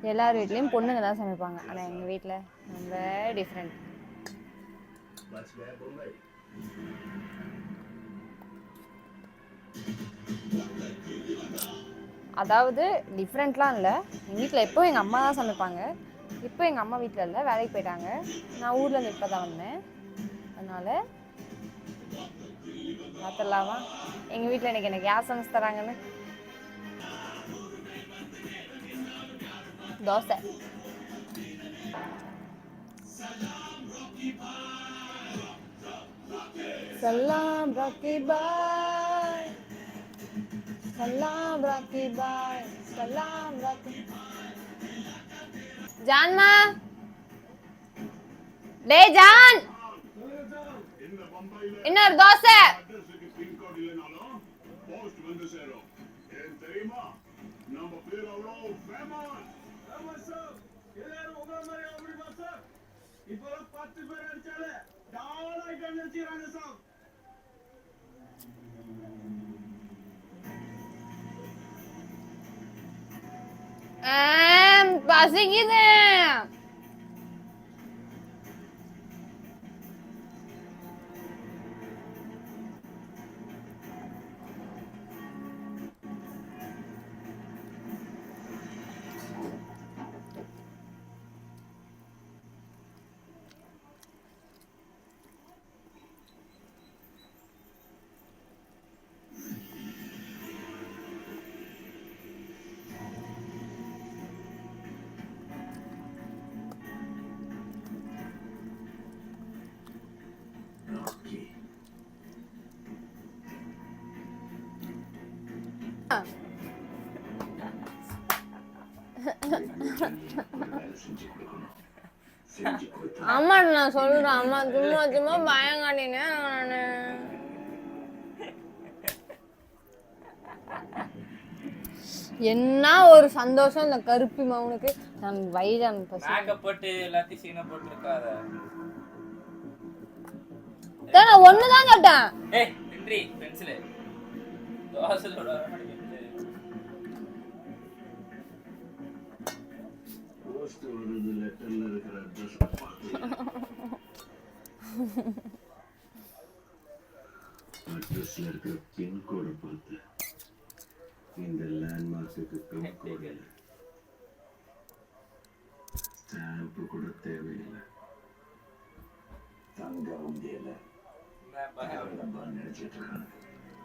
எல்லார் வீட்லேயும் பொண்ணுங்க தான் சமைப்பாங்க, ஆனால் எங்கள் வீட்டில் ரொம்ப டிஃப்ரெண்ட். அதாவது டிஃப்ரெண்ட்லாம் இல்லை, எங்கள் வீட்டில் எப்போ எங்கள் அம்மா தான் சமைப்பாங்க. இப்போ எங்கள் அம்மா வீட்டில் இல்லை, வேலைக்கு போயிட்டாங்க. நான் ஊர்லேருந்து இப்போ தான் வந்தேன். அதனால் பார்த்துடலாமா எங்கள் வீட்டில் எனக்கு யார் சமைச்சு தராங்கன்னு. தோசை. சலாம் ராக்கி பாய், சலாம் ராக்கி பாய், சலாம் ராக்கி. ஜான்மா, டே ஜான், இன்னொரு தோசை. பசிக்குது. அம்மா நான் சொல்றேன், அம்மா சும்மா சும்மா பயம் காட்டினேன் நானு. என்ன ஒரு சந்தோஷம் இந்த கருப்பி மவனுக்கு. நான் வயிறு மேக்கப் போட்டு எல்லாத்தையும் சீனை போட்டுருக்காத. நான் ஒண்ணுதான் கேட்டேன். ஏய் நின்றி பென்சில் தோசையோட போஸ்ட் வருது லெட்டர்ல இருக்கிற அட்ரஸ் அட்ரஸ்ல இருக்கிற பின் கோடை பார்த்து இந்த லேண்ட்மார்க்குக்கு பின் கோடு இல்லை, ஸ்டாம்ப் கூட தேவையில்லை, தங்க முடியல நினைச்சிட்டு இருக்காங்க.